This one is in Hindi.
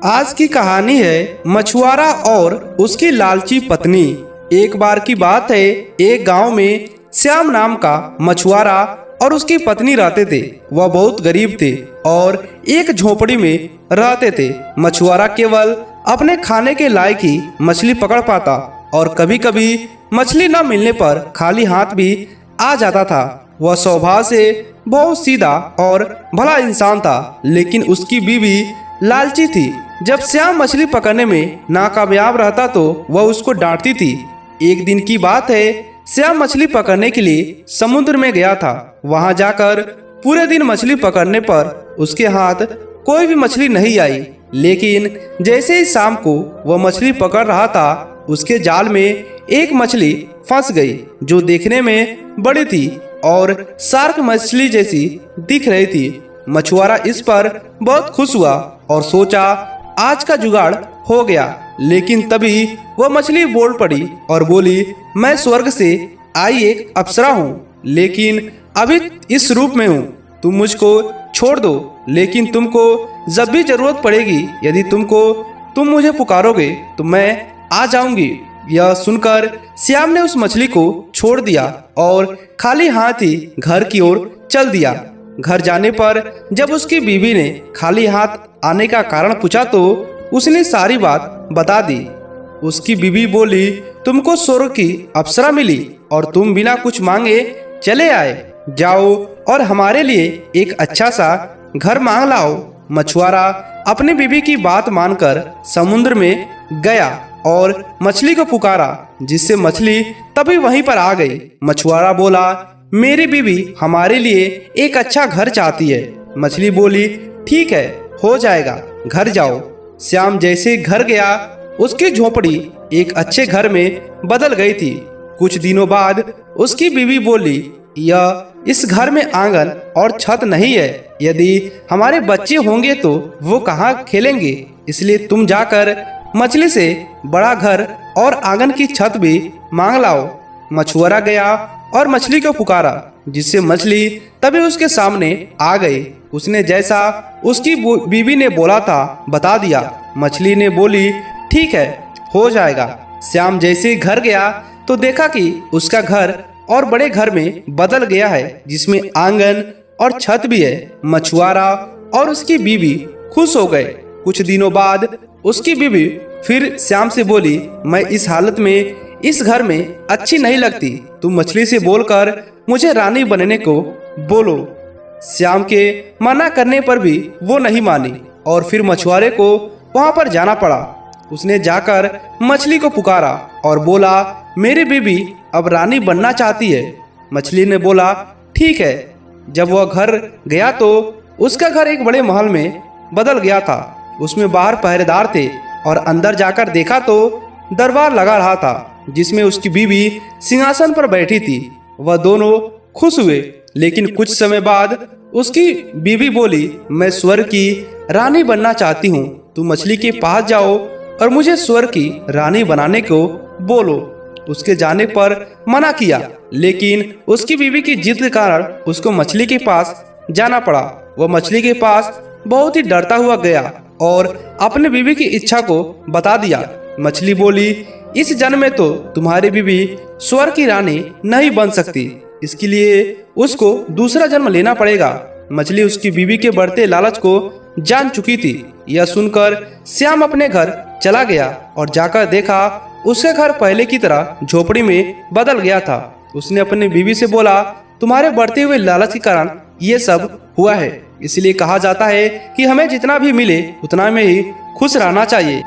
आज की कहानी है मछुआरा और उसकी लालची पत्नी। एक बार की बात है, एक गांव में श्याम नाम का मछुआरा और उसकी पत्नी रहते थे। वह बहुत गरीब थे और एक झोपड़ी में रहते थे। मछुआरा केवल अपने खाने के लायक ही मछली पकड़ पाता और कभी कभी मछली न मिलने पर खाली हाथ भी आ जाता था। वह स्वभाव से बहुत सीधा और भला इंसान था, लेकिन उसकी बीवी लालची थी। जब श्याम मछली पकड़ने में नाकामयाब रहता तो वह उसको डांटती थी। एक दिन की बात है, श्याम मछली पकड़ने के लिए समुद्र में गया था। वहां जाकर पूरे दिन मछली पकड़ने पर उसके हाथ कोई भी मछली नहीं आई। लेकिन जैसे ही शाम को वह मछली पकड़ रहा था, उसके जाल में एक मछली फंस गई जो देखने में बड़ी थी और शार्क मछली जैसी दिख रही थी। मछुआरा इस पर बहुत खुश हुआ और सोचा आज का जुगाड़ हो गया। लेकिन तभी वह मछली बोल पड़ी और बोली, मैं स्वर्ग से आई एक अप्सरा हूँ, लेकिन अभी इस रूप में हूँ। तुम मुझको छोड़ दो, लेकिन तुमको जब भी जरूरत पड़ेगी, यदि तुम मुझे पुकारोगे तो मैं आ जाऊंगी। यह सुनकर श्याम ने उस मछली को छोड़ दिया और खाली हाथ ही घर की ओर चल दिया। घर जाने पर जब उसकी बीवी ने खाली हाथ आने का कारण पूछा तो उसने सारी बात बता दी। उसकी बीवी बोली, तुमको स्वर्ग की अप्सरा मिली और तुम बिना कुछ मांगे चले आए। जाओ और हमारे लिए एक अच्छा सा घर मांग लाओ। मछुआरा अपनी बीवी की बात मानकर समुद्र में गया और मछली को पुकारा, जिससे मछली तभी वहीं पर आ गई। मछुआरा बोला, मेरी बीवी हमारे लिए एक अच्छा घर चाहती है। मछली बोली, ठीक है, हो जाएगा, घर जाओ। श्याम जैसे घर गया, उसकी झोपड़ी एक अच्छे घर में बदल गई थी। कुछ दिनों बाद उसकी बीवी बोली, इस घर में आंगन और छत नहीं है। यदि हमारे बच्चे होंगे तो वो कहाँ खेलेंगे, इसलिए तुम जाकर मछली से बड़ा घर और आंगन की छत भी मांग लाओ। मछुआरा गया और मछली को पुकारा, जिससे मछली तभी उसके सामने आ गई। उसने जैसा उसकी बीवी ने बोला था बता दिया। मछली ने बोली, ठीक है, हो जाएगा। श्याम जैसे घर गया तो देखा कि उसका घर और बड़े घर में बदल गया है, जिसमें आंगन और छत भी है। मछुआरा और उसकी बीवी खुश हो गए। कुछ दिनों बाद उसकी बीवी फिर श्याम से बोली, मैं इस हालत में इस घर में अच्छी नहीं लगती। तुम मछली से बोलकर मुझे रानी बनने को बोलो। श्याम के मना करने पर भी वो नहीं मानी और फिर मछुआरे को वहां पर जाना पड़ा। उसने जाकर मछली को पुकारा और बोला, मेरी बीवी अब रानी बनना चाहती है। मछली ने बोला, ठीक है। जब वह घर गया तो उसका घर एक बड़े महल में बदल गया था। उसमें बाहर पहरेदार थे और अंदर जाकर देखा तो दरबार लगा रहा था, जिसमें उसकी बीवी सिंहासन पर बैठी थी। वह दोनों खुश हुए, लेकिन कुछ समय बाद उसकी बीवी बोली, मैं स्वर्ग की रानी बनना चाहती हूँ। तुम मछली के पास जाओ और मुझे स्वर्ग की रानी बनाने को बोलो। उसके जाने पर मना किया, लेकिन उसकी बीवी की जिद के कारण उसको मछली के पास जाना पड़ा। वह मछली के पास बहुत ही डरता हुआ गया और अपने बीवी की इच्छा को बता दिया। मछली बोली, इस जन्म में तो तुम्हारी बीवी स्वर्ग की रानी नहीं बन सकती, इसके लिए उसको दूसरा जन्म लेना पड़ेगा। मछली उसकी बीवी के बढ़ते लालच को जान चुकी थी। यह सुनकर श्याम अपने घर चला गया और जाकर देखा उसके घर पहले की तरह झोपड़ी में बदल गया था। उसने अपनी बीवी से बोला, तुम्हारे बढ़ते हुए लालच के कारण ये सब हुआ है। इसलिए कहा जाता है कि हमें जितना भी मिले उतना में ही खुश रहना चाहिए।